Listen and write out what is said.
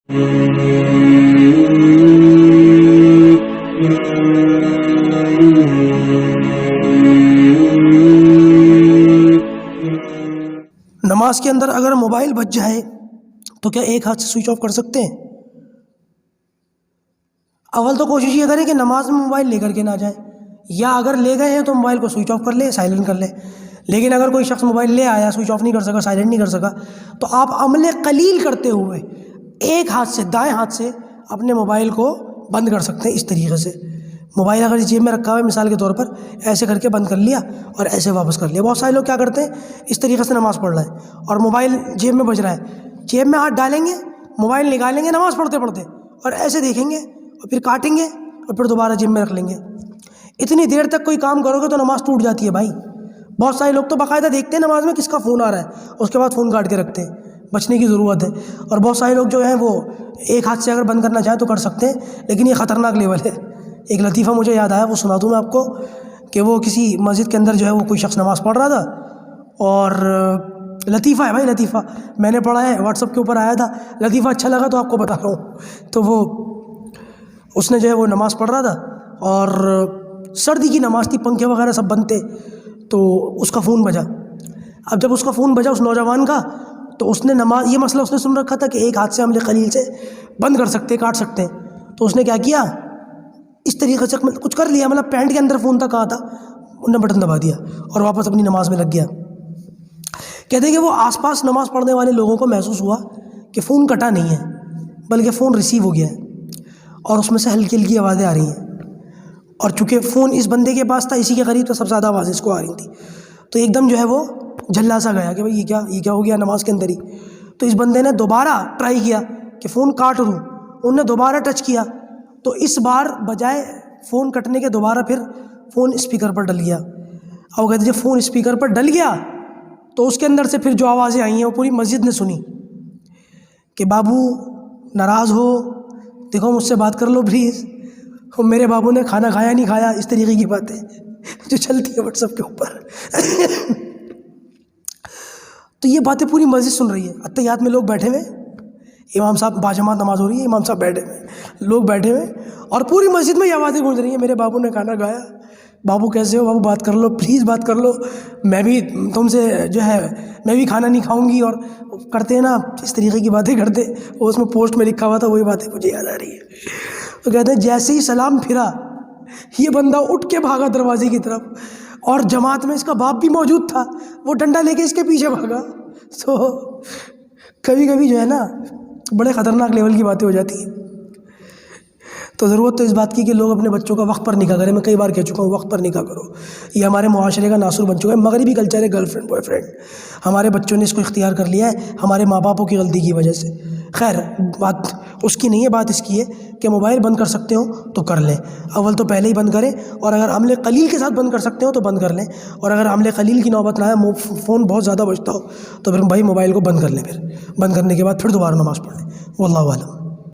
نماز کے اندر اگر موبائل بج جائے تو کیا ایک ہاتھ سے سوئچ آف کر سکتے ہیں؟ اول تو کوشش یہ کریں کہ نماز میں موبائل لے کر کے نہ جائیں، یا اگر لے گئے ہیں تو موبائل کو سوئچ آف کر لیں، سائلنٹ کر لیں۔ لیکن اگر کوئی شخص موبائل لے آیا، سوئچ آف نہیں کر سکا، سائلنٹ نہیں کر سکا، تو آپ عمل قلیل کرتے ہوئے ایک ہاتھ سے، دائیں ہاتھ سے اپنے موبائل کو بند کر سکتے ہیں۔ اس طریقے سے موبائل اگر جیب میں رکھا ہوا ہے مثال کے طور پر، ایسے کر کے بند کر لیا اور ایسے واپس کر لیا۔ بہت سارے لوگ کیا کرتے ہیں، اس طریقے سے نماز پڑھ رہے ہیں اور موبائل جیب میں بج رہا ہے، جیب میں ہاتھ ڈالیں گے، موبائل نکالیں گے نماز پڑھتے پڑھتے اور ایسے دیکھیں گے اور پھر کاٹیں گے اور پھر دوبارہ جیب میں رکھ لیں گے۔ اتنی دیر تک کوئی کام کرو گے تو نماز ٹوٹ جاتی ہے بھائی۔ بہت سارے لوگ تو باقاعدہ دیکھتے ہیں نماز میں کس کا فون آ رہا ہے، اس کے بعد فون کاٹ کے رکھتے ہیں۔ بچنے کی ضرورت ہے۔ اور بہت سارے لوگ جو ہیں وہ ایک ہاتھ سے اگر بند کرنا چاہیں تو کر سکتے ہیں، لیکن یہ خطرناک لیول ہے۔ ایک لطیفہ مجھے یاد آیا، وہ سنا دوں میں آپ کو، کہ وہ کسی مسجد کے اندر جو ہے وہ کوئی شخص نماز پڑھ رہا تھا، اور لطیفہ ہے بھائی، لطیفہ میں نے پڑھا ہے، واٹس ایپ کے اوپر آیا تھا، لطیفہ اچھا لگا تو آپ کو بتا رہا ہوں۔ تو وہ اس نے جو ہے وہ نماز پڑھ رہا تھا اور سردی کی نماز تھی، پنکھے وغیرہ سب بند تھے، تو اس کا فون بجا۔ اب جب اس کا فون بجا اس نوجوان کا، تو اس نے نماز، یہ مسئلہ اس نے سن رکھا تھا کہ ایک ہاتھ سے عمل قلیل سے بند کر سکتے، کاٹ سکتے ہیں، تو اس نے کیا کیا، اس طریقے سے کچھ کر لیا، مطلب پینٹ کے اندر فون تھا، کہا تھا، انہوں نے بٹن دبا دیا اور واپس اپنی نماز میں لگ گیا۔ کہتے ہیں کہ وہ آس پاس نماز پڑھنے والے لوگوں کو محسوس ہوا کہ فون کٹا نہیں ہے بلکہ فون ریسیو ہو گیا ہے، اور اس میں سے ہلکی ہلکی آوازیں آ رہی ہیں، اور چونکہ فون اس بندے کے پاس تھا، اسی کے قریب، تو سب سے زیادہ آوازیں اس کو آ رہی تھی۔ تو ایک دم جو ہے وہ جھلا سا گیا کہ بھائی یہ کیا ہو گیا نماز کے اندر ہی۔ تو اس بندے نے دوبارہ ٹرائی کیا کہ فون کاٹ دوں، انہوں نے دوبارہ ٹچ کیا، تو اس بار بجائے فون کٹنے کے دوبارہ پھر فون اسپیکر پر ڈل گیا۔ اور وہ کہتے ہیں جب فون اسپیکر پر ڈل گیا تو اس کے اندر سے پھر جو آوازیں آئی ہیں وہ پوری مسجد نے سنی کہ بابو ناراض ہو، دیکھو مجھ سے بات کر لو پلیز، میرے بابو نے کھانا کھایا نہیں کھایا، اس طریقے کی باتیں جو چلتی ہے واٹس ایپ کے اوپر۔ تو یہ باتیں پوری مسجد سن رہی ہے۔ اتحیات میں لوگ بیٹھے ہوئے، امام صاحب باجماعت نماز ہو رہی ہے، امام صاحب بیٹھے ہوئے، لوگ بیٹھے ہوئے، اور پوری مسجد میں یہ آوازیں گونج رہی ہیں، میرے بابو نے کھانا کھایا، بابو کیسے ہو، بابو بات کر لو پلیز، بات کر لو، میں بھی تم سے جو ہے میں بھی کھانا نہیں کھاؤں گی، اور کرتے ہیں نا اس طریقے کی باتیں کرتے، وہ اس میں پوسٹ میں لکھا ہوا تھا، وہی باتیں مجھے یاد آ رہی ہے۔ تو کہتے ہیں جیسے ہی سلام پھرا، یہ بندہ اٹھ کے بھاگا دروازے کی طرف، اور جماعت میں اس کا باپ بھی موجود تھا، وہ ڈنڈا لے کے اس کے پیچھے بھاگا۔ تو کبھی کبھی جو ہے نا بڑے خطرناک لیول کی باتیں ہو جاتی ہیں۔ تو ضرورت تو اس بات کی کہ لوگ اپنے بچوں کا وقت پر نکاح کریں۔ میں کئی بار کہہ چکا ہوں وقت پر نکاح کرو، یہ ہمارے معاشرے کا ناصر بن چکا ہے، مغربی کلچر ہے، گرل فرینڈ بوائے فرینڈ، ہمارے بچوں نے اس کو اختیار کر لیا ہے ہمارے ماں باپوں کی غلطی کی وجہ سے۔ خیر بات اس کی نہیں ہے، بات اس کی ہے کہ موبائل بند کر سکتے ہو تو کر لیں، اول تو پہلے ہی بند کریں، اور اگر عمل قلیل کے ساتھ بند کر سکتے ہو تو بند کر لیں، اور اگر عمل قلیل کی نوبت نہ آئے، فون بہت زیادہ بجتا ہو، تو پھر بھائی موبائل کو بند کر لیں، پھر بند کرنے کے بعد پھر دوبارہ نماز پڑھ لیں۔ واللہ اعلم۔